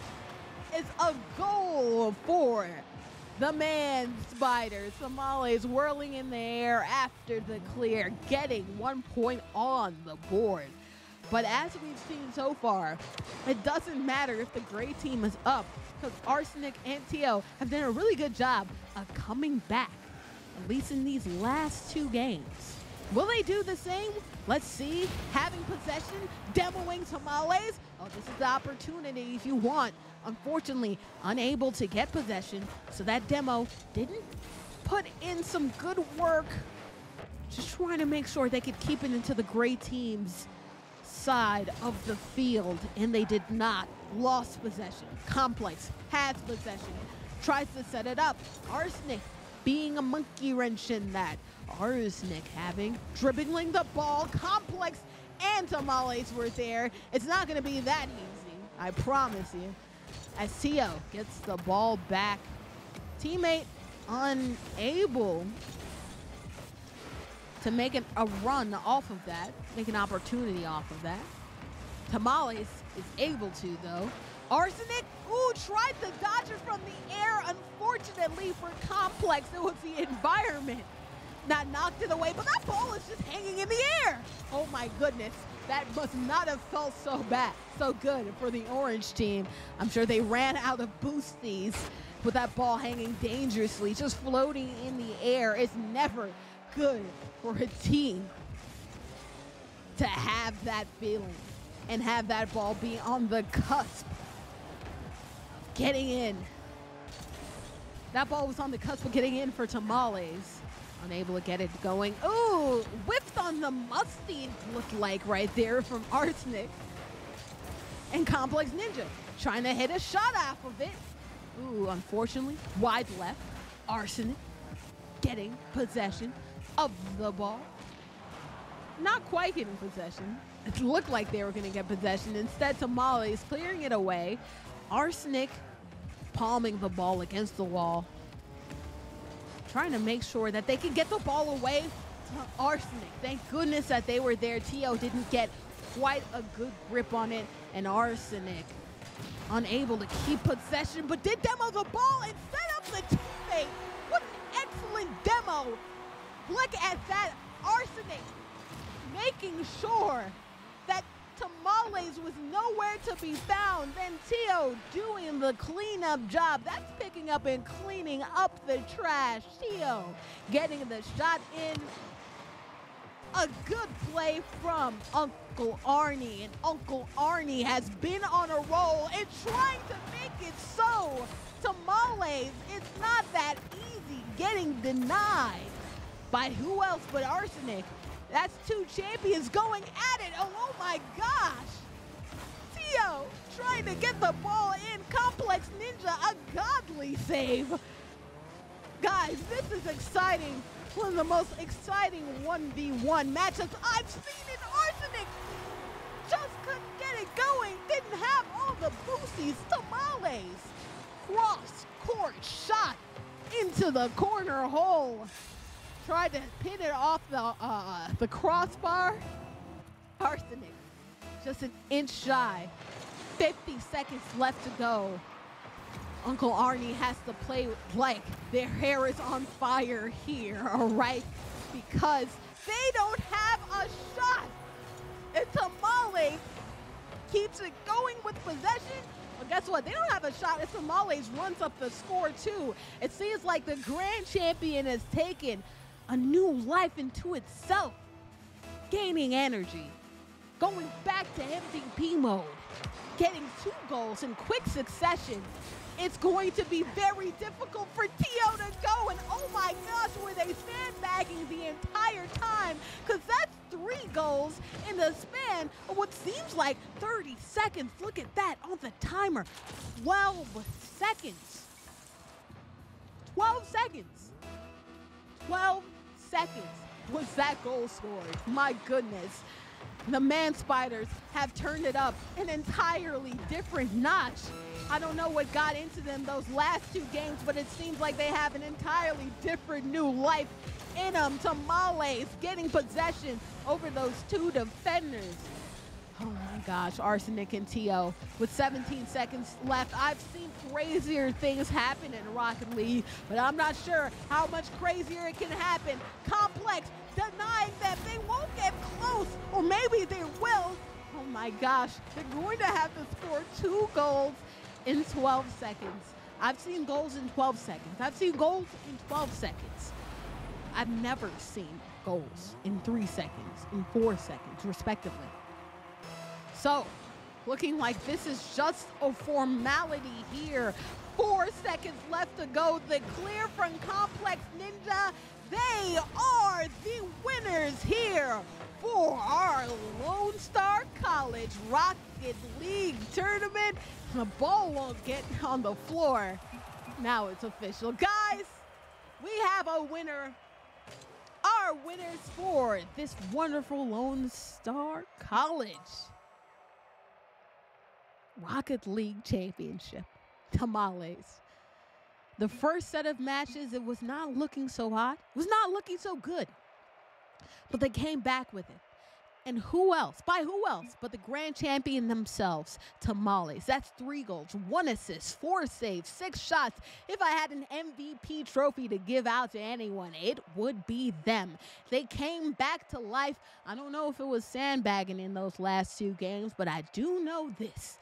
is a goal for the man Spiders. Tamales whirling in the air after the clear, getting 1 point on the board. But as we've seen so far, it doesn't matter if the gray team is up, because Arsenic and Tio have done a really good job of coming back, at least in these last 2 games. Will they do the same? Let's see. Having possession, demoing Tamales. Oh, this is the opportunity if you want. Unfortunately, unable to get possession, so that demo didn't put in some good work. Just trying to make sure they could keep it into the gray team's side of the field, and they did not. Lost possession. Complex has possession. Tries to set it up. Arsenic being a monkey wrench in that. Arsenic dribbling the ball. Complex and Tamales were there. It's not going to be that easy, I promise you. As Tio gets the ball back. Teammate unable to make a run off of that, make an opportunity off of that. Tamales is able to, though. Arsenic, ooh, tried to dodge it from the air. Unfortunately for Complex, it was the environment that knocked it away, but that ball is just hanging in the air. Oh my goodness, that must not have felt so bad, so good for the orange team. I'm sure they ran out of boosties with that ball hanging dangerously, just floating in the air. It's never good for a team to have that feeling and have that ball be on the cusp getting in. That ball was on the cusp of getting in for Tamales. Unable to get it going. Ooh, whiffed on the musty, it looked like right there from Arsenic. And Complex Ninja trying to hit a shot off of it. Ooh, unfortunately, wide left. Arsenic getting possession of the ball. Not quite getting possession. It looked like they were going to get possession. Instead, Tamales clearing it away. Arsenic palming the ball against the wall. Trying to make sure that they can get the ball away to Arsenic. Thank goodness that they were there. Tio didn't get quite a good grip on it. And Arsenic unable to keep possession, but did demo the ball and set up the teammate. What an excellent demo. Look at that. Arsenic making sure that Tamales was nowhere to be found. Then Tio doing the cleanup job. That's picking up and cleaning up the trash. Tio getting the shot in. A good play from Uncle Arnie. And Uncle Arnie has been on a roll and trying to make it so. Tamales, it's not that easy getting denied by who else but Arsenic. That's 2 champions going at it. Oh my gosh. Tio trying to get the ball in. Complex Ninja, a godly save. Guys, this is exciting. One of the most exciting 1v1 matchups I've seen in Arsenic. Just couldn't get it going. Didn't have all the boosties. Tamales. Cross court shot into the corner hole. Tried to pin it off the crossbar. Arsenic just an inch shy. 50 seconds left to go. Uncle Arnie has to play like their hair is on fire here, all right? Because they don't have a shot. And Tamales keeps it going with possession. Well, guess what? They don't have a shot if Tamales runs up the score too. It seems like the grand champion has taken a new life into itself, gaining energy. going back to MVP mode, getting 2 goals in quick succession. It's going to be very difficult for Tio to go, and oh my gosh, were they sandbagging the entire time, because that's 3 goals in the span of what seems like 30 seconds. Look at that on the timer. 12 seconds. 12 seconds. 12 seconds was that goal scored. My goodness. The Man Spiders have turned it up an entirely different notch. I don't know what got into them those last 2 games, but it seems like they have an entirely different new life in them. Tamales getting possession over those 2 defenders. Oh my gosh, Arsenic and Tio with 17 seconds left. I've seen crazier things happen in Rocket League, but I'm not sure how much crazier it can happen. Complex denying them. They won't get close, or maybe they will. Oh my gosh, they're going to have to score 2 goals in 12 seconds. I've seen goals in 12 seconds. I've seen goals in 12 seconds. I've never seen goals in 3 seconds, in 4 seconds, respectively. So, looking like this is just a formality here. 4 seconds left to go. The clear from Complex Ninja. They are the winners here for our Lone Star College Rocket League tournament. The ball won't get on the floor. Now it's official. Guys, we have a winner. Our winners for this wonderful Lone Star College Rocket League Championship. Tamales. The first set of matches, it was not looking so hot. It was not looking so good. But they came back with it. And who else? By who else but the grand champion themselves, Tamales. That's 3 goals, 1 assist, 4 saves, 6 shots. If I had an MVP trophy to give out to anyone, it would be them. They came back to life. I don't know if it was sandbagging in those last 2 games, but I do know this.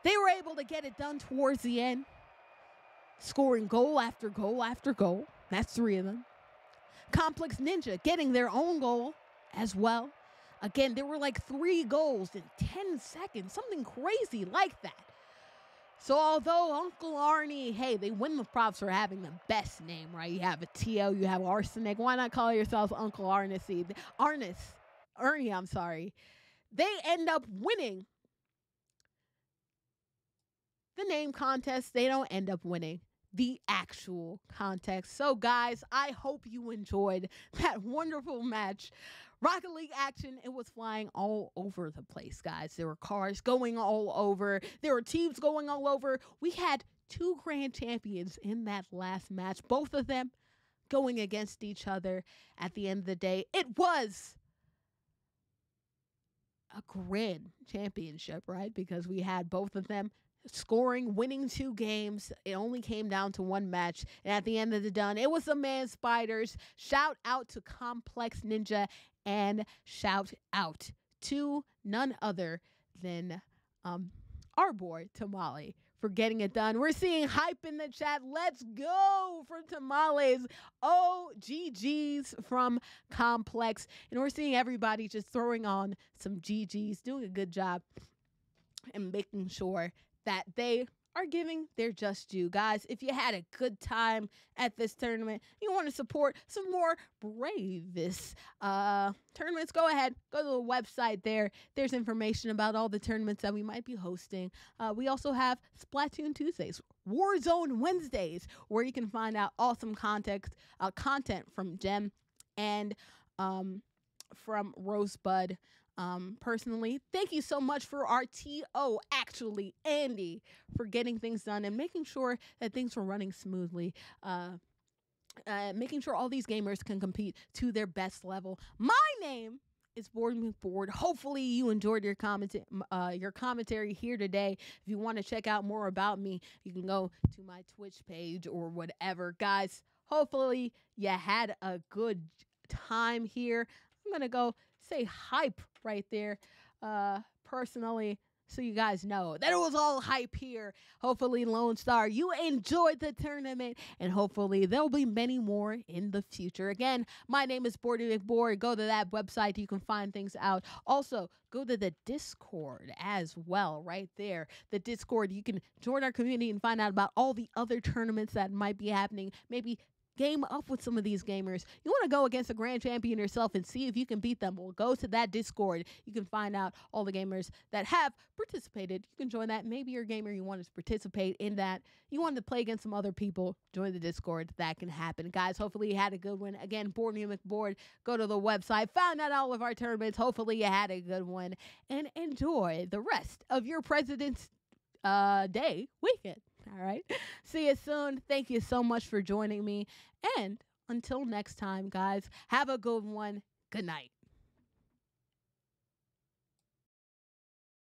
They were able to get it done towards the end, scoring goal after goal after goal. That's 3 of them. Complex Ninja getting their own goal as well. Again, there were like 3 goals in 10 seconds, something crazy like that. So although Uncle Arnie, hey, they win the props for having the best name, right? You have a T.O., you have Arsenic. Why not call yourself Uncle Arnie? Ernie, I'm sorry. They end up winning the name contest. They don't end up winning the actual contest. So guys, I hope you enjoyed that wonderful match. Rocket League action, it was flying all over the place, guys. There were cars going all over. There were teams going all over. We had 2 grand champions in that last match, both of them going against each other. At the end of the day, it was a grand championship, right? Because we had both of them scoring, winning 2 games. It only came down to 1 match. And at the end of the done, it was the Man Spiders. Shout out to Complex Ninja and shout out to none other than our boy Tamale for getting it done. We're seeing hype in the chat. Let's go for Tamales. Oh, GG's from Complex. And we're seeing everybody just throwing on some GG's, doing a good job and making sure that they are giving their just due. Guys, if you had a good time at this tournament, you want to support some more Bravest tournaments, go ahead, go to the website there. There's information about all the tournaments that we might be hosting. We also have Splatoon Tuesdays, Warzone Wednesdays, where you can find out awesome content from Gem and from Rosebud. Personally, thank you so much for our TO, actually, Andy, for getting things done and making sure that things were running smoothly. Making sure all these gamers can compete to their best level. My name is Boarding Forward. Hopefully you enjoyed your commentary here today. If you want to check out more about me, you can go to my Twitch page or whatever. Guys, hopefully you had a good time here. I'm going to go say hype right there. Personally, so you guys know that it was all hype here. Hopefully, Lone Star, you enjoyed the tournament, and hopefully there'll be many more in the future. Again, my name is Bordy McBoard. Go to that website. You can find things out. Also, go to the Discord as well, right there. The Discord, you can join our community and find out about all the other tournaments that might be happening. Maybe game up with some of these gamers. You want to go against a grand champion yourself and see if you can beat them. Well, go to that Discord. You can find out all the gamers that have participated. You can join that. Maybe you're a gamer, you wanted to participate in that. You wanted to play against some other people. Join the Discord. That can happen. Guys, hopefully you had a good one. Again, Bordy McBoard. Go to the website. Find out all of our tournaments. Hopefully you had a good one. And enjoy the rest of your President's Day weekend. All right. See you soon. Thank you so much for joining me. And until next time, guys, have a good one. Good night.